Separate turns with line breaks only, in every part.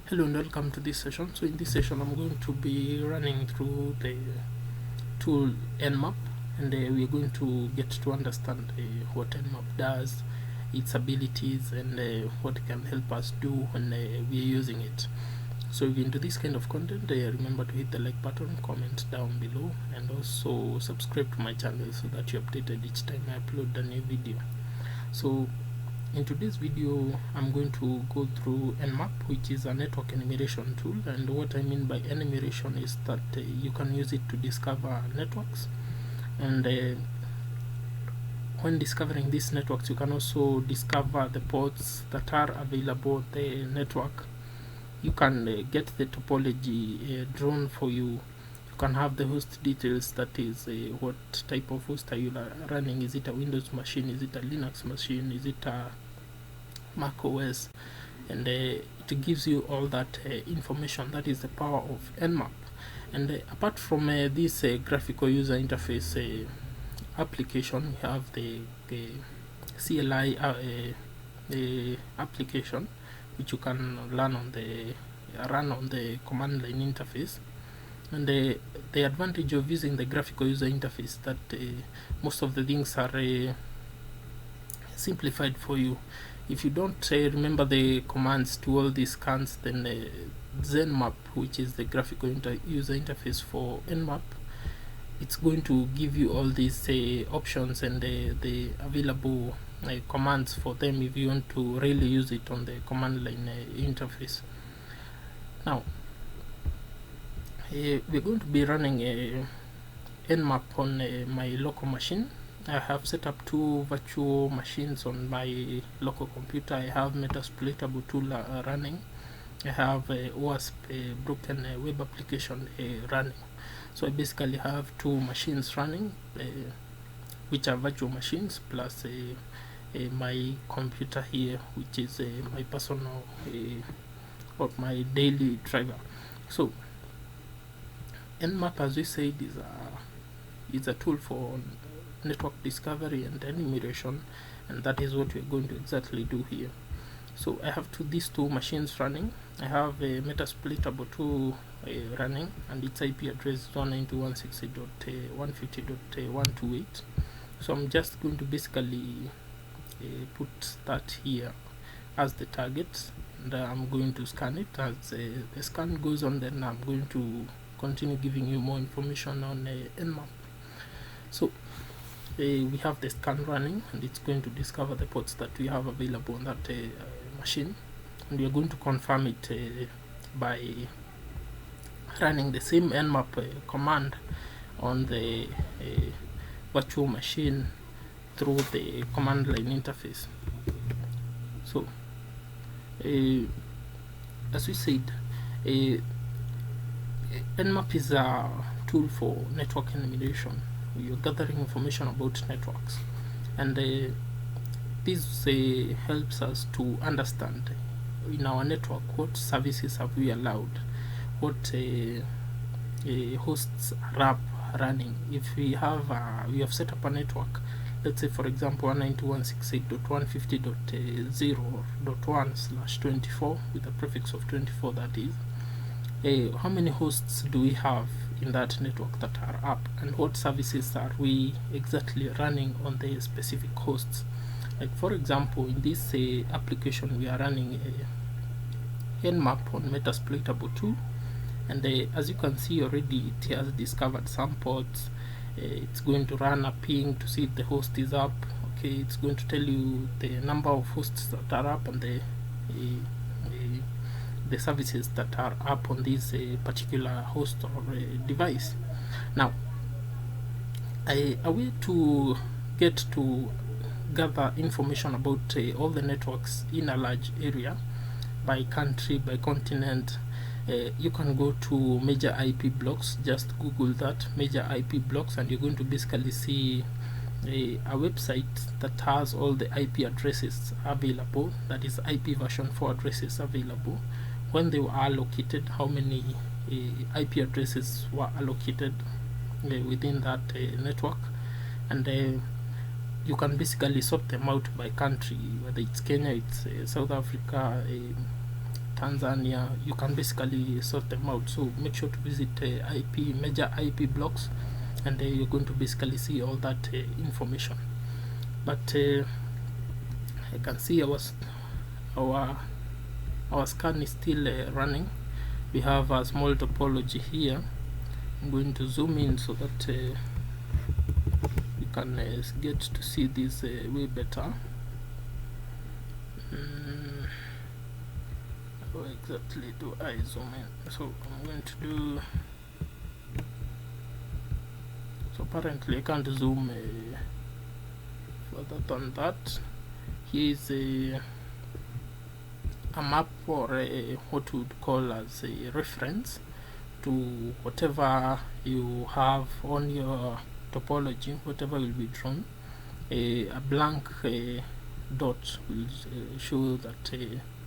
Hello and welcome to this session. So in this session I'm going to be running through the tool Nmap, and we're going to get to understand what Nmap does, its abilities, and what it can help us do when we're using it. So if you're into this kind of content, remember to hit the like button, comment down below, and also subscribe to my channel so that you're updated each time I upload a new video. So in today's video I'm going to go through Nmap, which is a network enumeration tool. And what I mean by enumeration is that you can use it to discover networks, and when discovering these networks you can also discover the ports that are available on the network. You can get the topology drawn for you. You can have the host details, that is what type of host are you running. Is it a Windows machine, is it a Linux machine, is it a Mac OS, and it gives you all that information. That is the power of Nmap. And apart from this graphical user interface application, we have the CLI application, which you can run on the command line interface. And the advantage of using the graphical user interface that most of the things are simplified for you. If you don't remember the commands to all these scans, then Nmap, which is the graphical user interface for Nmap, it's going to give you all these options and the available commands for them if you want to really use it on the command line interface. Now we're going to be running Nmap on my local machine. I have set up two virtual machines on my local computer. I have Metasploitable tool running. I have OWASP broken web application running. So I basically have two machines running, which are virtual machines, plus my computer here, which is my personal or my daily driver. So Nmap, as we said, is a tool for network discovery and enumeration, and that is what we're going to exactly do here. So I have these two machines running. I have a Metasploitable 2 running, and its IP address is 192.168.150.128. so I'm just going to basically put that here as the target, and I'm going to scan it. As the scan goes on, then I'm going to continue giving you more information on Nmap. So we have the scan running, and it's going to discover the ports that we have available on that machine, and we are going to confirm it by running the same Nmap command on the virtual machine through the command line interface. So as we said, Nmap is a tool for network enumeration. You're gathering information about networks, and this helps us to understand in our network what services have we allowed, what hosts are up running. If we have set up a network, let's say for example 192.168.150.0.1/24 with a prefix of 24, that is how many hosts do we have in that network that are up, and what services are we exactly running on the specific hosts. Like for example, in this application we are running Nmap on Metasploitable 2, and as you can see already, it has discovered some ports. It's going to run a ping to see if the host is up. Okay, it's going to tell you the number of hosts that are up and the services that are up on this particular host or device. Now a way to get to gather information about all the networks in a large area, by country, by continent, you can go to major IP blocks. Just Google that, major IP blocks, and you're going to basically see a website that has all the IP addresses available, that is IP version 4 addresses available, when they were allocated, how many IP addresses were allocated within that network, and you can basically sort them out by country, whether it's Kenya, it's South Africa, Tanzania, you can basically sort them out. So make sure to visit major IP blocks, and you're going to basically see all that information. But I can see our scan is still running. We have a small topology here. I'm going to zoom in so that you can get to see this way better. How exactly do I zoom in? So I'm going to do, so apparently I can't zoom further than that. Here is a map, or what we would call as a reference to whatever you have on your topology, whatever will be drawn. A blank dot will show that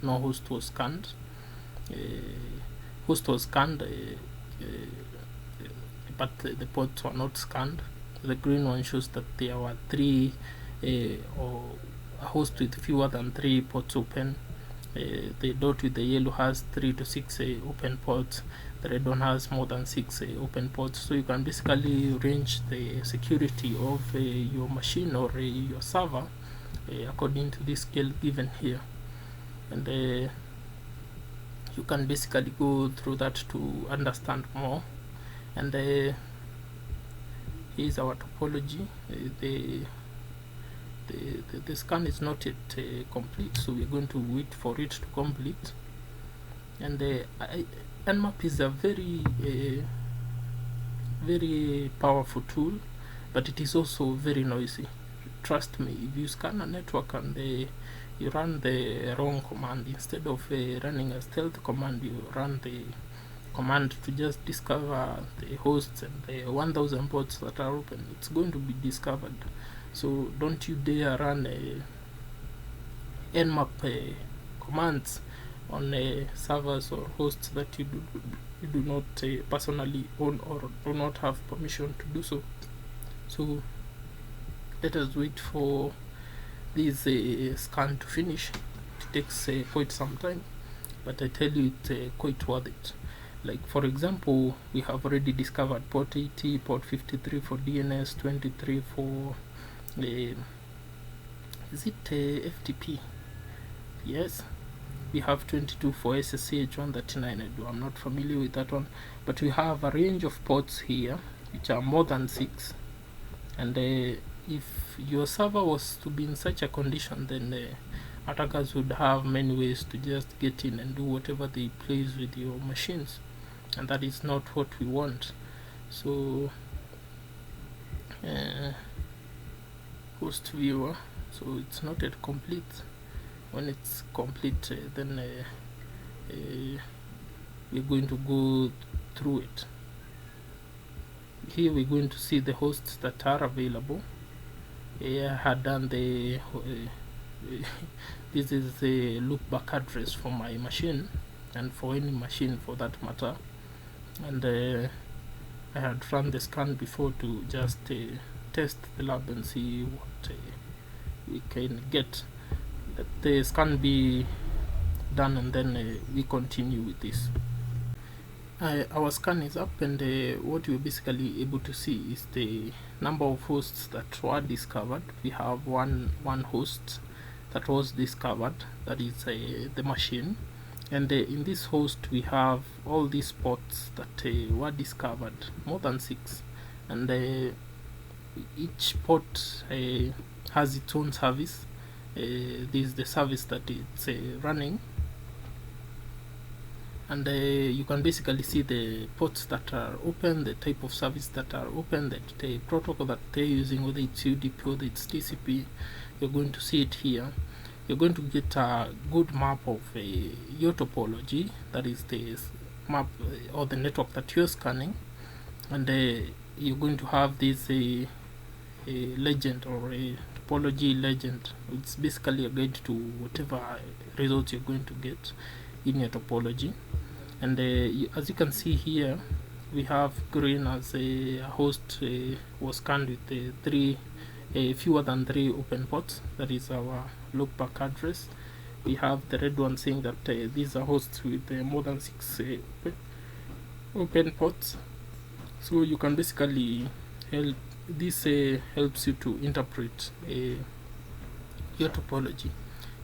no host was scanned. Host was scanned, but the ports were not scanned. The green one shows that there were 3 or a host with fewer than 3 ports open. The dot with the yellow has 3 to 6 open ports. The red one has more than 6 open ports. So you can basically range the security of your machine or your server according to this scale given here, and you can basically go through that to understand more. And here's our topology. The scan is not yet complete, so we're going to wait for it to complete. And Nmap is a very powerful tool, but it is also very noisy. Trust me, if you scan a network and you run the wrong command, instead of running a stealth command, you run the command to just discover the hosts and the 1000 ports that are open, it's going to be discovered. So don't you dare run Nmap commands on servers or hosts that you do not personally own or do not have permission to do so. So let us wait for this scan to finish. It takes quite some time, but I tell you, it's quite worth it. Like, for example, we have already discovered port 80, port 53 for DNS, 23 for is it FTP? Yes, we have 22 for SSH 139. I'm not familiar with that one, but we have a range of ports here which are more than 6. And if your server was to be in such a condition, then attackers would have many ways to just get in and do whatever they please with your machines, and that is not what we want. So host viewer, so it's not yet complete. When it's complete, then we're going to go through it. Here we're going to see the hosts that are available. I had done the this is the loopback address for my machine, and for any machine for that matter, and I had run the scan before to just test the lab and see what we can get. Let the scan be done, and then we continue with this. Our scan is up, and what we're basically able to see is the number of hosts that were discovered. We have one host that was discovered, that is the machine, and in this host we have all these ports that were discovered, more than 6, and each port has its own service. This is the service that it's running, and you can basically see the ports that are open, the type of service that are open, the protocol that they're using, whether it's UDP, whether it's TCP. You're going to see it here. You're going to get a good map of your topology, that is the map or the network that you're scanning, and you're going to have this a legend, or a topology legend. It's basically a guide to whatever results you're going to get in your topology. And as you can see here, we have green as a host was scanned with fewer than 3 open ports. That is our loopback address. we have the red one saying that these are hosts with more than 6 open ports. So you can basically help this helps you to interpret your topology.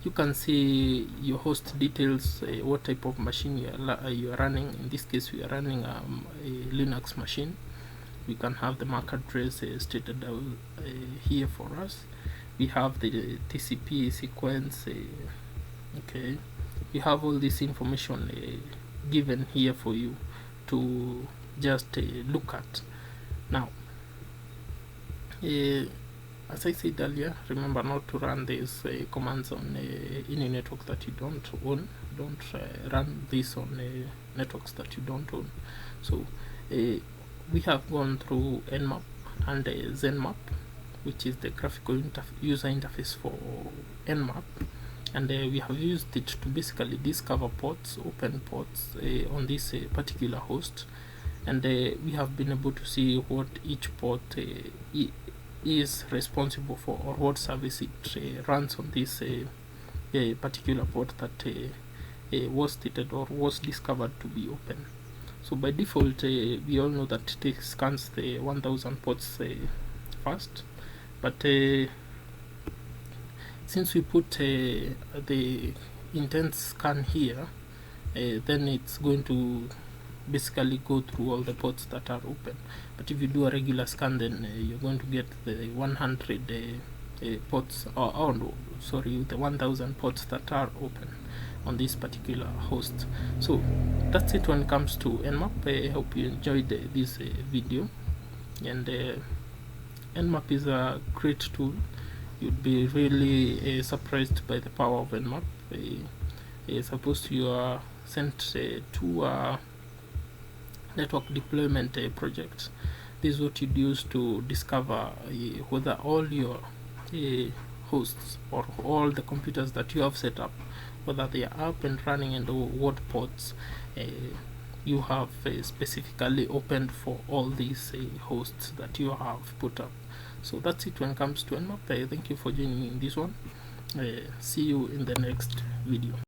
You can see your host details, what type of machine you are running. In this case, we are running a Linux machine. We can have the MAC address stated here for us. We have the TCP sequence. Okay, we have all this information given here for you to just look at. Now, as I said earlier, remember not to run these commands on any network that you don't own. Don't run this on networks that you don't own. So we have gone through Nmap and Nmap, which is the graphical user interface for Nmap, and we have used it to basically discover ports, open ports on this particular host, and we have been able to see what each port is responsible for, or what service it runs on this particular port that was stated or was discovered to be open. So by default, we all know that it scans the 1000 ports first, but since we put the intent scan here, then it's going to basically go through all the ports that are open. But if you do a regular scan, then you're going to get the 100 ports, or no, sorry, the 1000 ports that are open on this particular host. So that's it when it comes to Nmap. I hope you enjoyed this video, and Nmap is a great tool. You'd be really surprised by the power of Nmap. Suppose you are sent to a network deployment project. This is what you'd use to discover whether all your hosts or all the computers that you have set up, whether they are up and running, and what ports you have specifically opened for all these hosts that you have put up. So that's it when it comes to Nmap. Thank you for joining me in this one. See you in the next video.